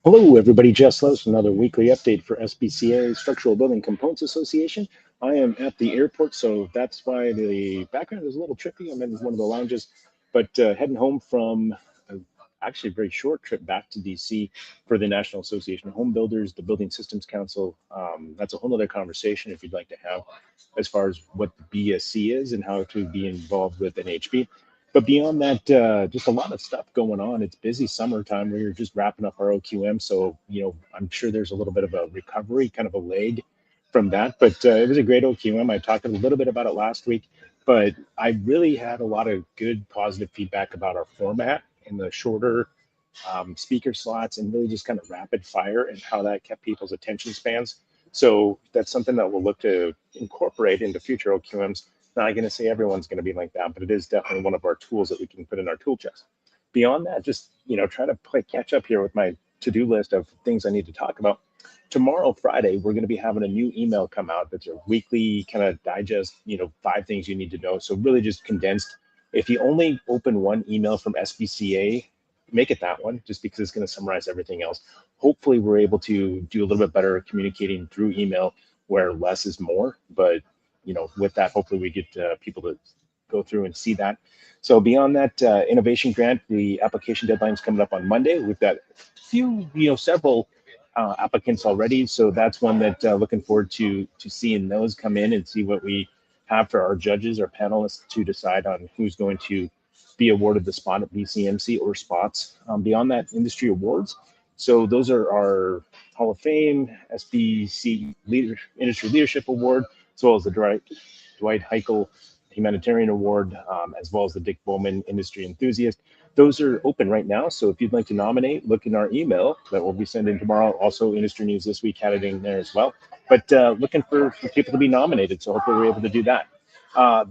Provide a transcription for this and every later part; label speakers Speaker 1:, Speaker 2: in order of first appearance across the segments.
Speaker 1: Hello, everybody. Jess Lohse, another weekly update for SBCA, Structural Building Components Association. I am at the airport, so that's why the background is a little trippy. I'm in one of the lounges, but heading home from actually a very short trip back to DC for the National Association of Home Builders, the Building Systems Council. That's a whole other conversation if you'd like to have as far as what the BSC is and how to be involved with NHB. But beyond that, just a lot of stuff going on. It's busy summertime. We're just wrapping up our OQM, so I'm sure there's a little bit of a recovery, kind of a lag from that. But it was a great OQM. I talked a little bit about it last week, but I really had a lot of good, positive feedback about our format and the shorter speaker slots and really just kind of rapid fire and how that kept people's attention spans. So that's something that we'll look to incorporate into future OQMs. Not going to say everyone's going to be like that, but it is definitely one of our tools that we can put in our tool chest. Beyond that, just try to play catch up here with my to-do list of things I need to talk about. Tomorrow, Friday, we're going to be having a new email come out that's a weekly kind of digest, 5 things you need to know. So really just condensed. If you only open one email from SBCA, make it that one, just because it's going to summarize everything else. Hopefully, we're able to do a little bit better communicating through email where less is more. But with that, hopefully we get people to go through and see that. So beyond that, innovation grant, the application deadline is coming up on Monday. We've got a few, several applicants already. So that's one that looking forward to seeing those come in and see what we have for our judges, our panelists to decide on who's going to be awarded the spot at BCMC or spots. Beyond that, industry awards. So those are our Hall of Fame, SBC Industry Leadership Award, as well as the Dwight Heichel Humanitarian Award, as well as the Dick Bowman Industry Enthusiast. Those are open right now. So if you'd like to nominate, look in our email that we'll be sending tomorrow. Also, Industry News this week had it in there as well. But looking for people to be nominated. So hopefully we're able to do that.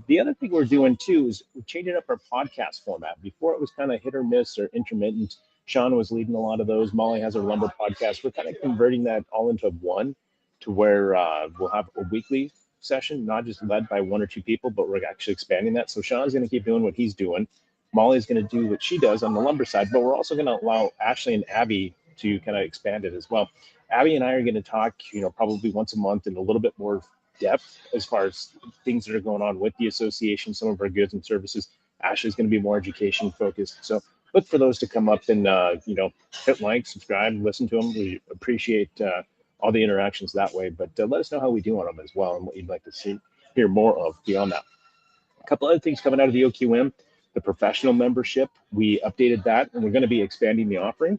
Speaker 1: The other thing we're doing too is we're changing up our podcast format. Before it was kind of hit or miss or intermittent. Sean was leading a lot of those. Molly has her lumber podcast. We're kind of converting that all into one to where we'll have a weekly session, not just led by one or two people, but we're actually expanding that. So Sean's going to keep doing what he's doing. Molly's going to do what she does on the lumber side, but we're also going to allow Ashley and Abby to kind of expand it as well. Abby and I are going to talk, probably once a month in a little bit more depth as far as things that are going on with the association, some of our goods and services. Ashley's going to be more education focused. So look for those to come up and, hit like, subscribe, listen to them. We appreciate all the interactions that way, but let us know how we do on them as well and what you'd like to hear more of beyond that. A couple other things coming out of the OQM, the professional membership, we updated that and we're going to be expanding the offering.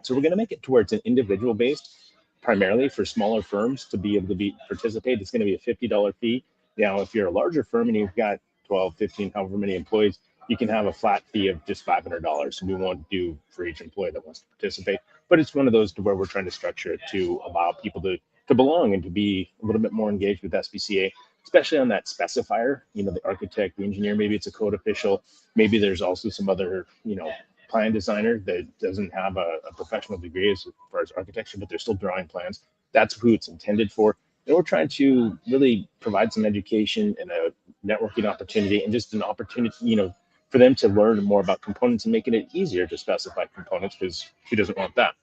Speaker 1: So we're going to make it to where it's an individual based, primarily for smaller firms to be able to participate. It's going to be a $50 fee. Now, if you're a larger firm and you've got 12, 15, however many employees, you can have a flat fee of just $500. We won't do for each employee that wants to participate, but it's one of those to where we're trying to structure it to allow people to belong and to be a little bit more engaged with SBCA, especially on that specifier, the architect, the engineer, maybe it's a code official, maybe there's also some other, plan designer that doesn't have a professional degree as far as architecture, but they're still drawing plans. That's who it's intended for. And we're trying to really provide some education and a networking opportunity and just an opportunity, for them to learn more about components and making it easier to specify components, because who doesn't want that?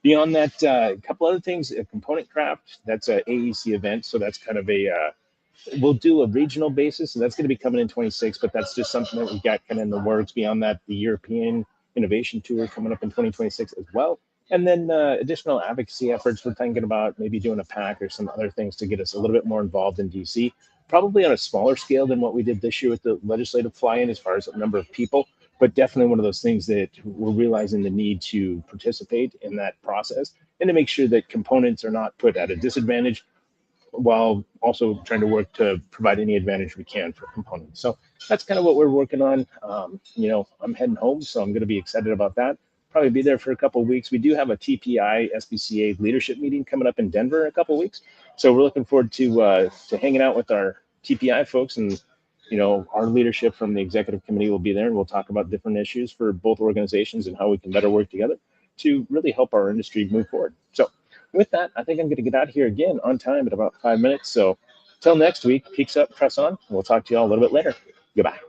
Speaker 1: Beyond that, a couple other things, a component craft, that's a AEC event. So that's kind of we'll do a regional basis, and that's going to be coming in 26, but that's just something that we got kind of in the works. Beyond that, the European Innovation Tour coming up in 2026 as well. And then additional advocacy efforts. We're thinking about maybe doing a pack or some other things to get us a little bit more involved in DC, probably on a smaller scale than what we did this year with the legislative fly-in as far as the number of people, but definitely one of those things that we're realizing the need to participate in that process and to make sure that components are not put at a disadvantage while also trying to work to provide any advantage we can for components. So that's kind of what we're working on. I'm heading home, so I'm going to be excited about that. Probably be there for a couple of weeks. We do have a TPI SBCA leadership meeting coming up in Denver in a couple of weeks. So we're looking forward to hanging out with our TPI folks, and our leadership from the executive committee will be there, and we'll talk about different issues for both organizations and how we can better work together to really help our industry move forward. So with that, I think I'm going to get out of here again on time at about 5 minutes. So till next week, peaks up, press on. We'll talk to you all a little bit later. Goodbye.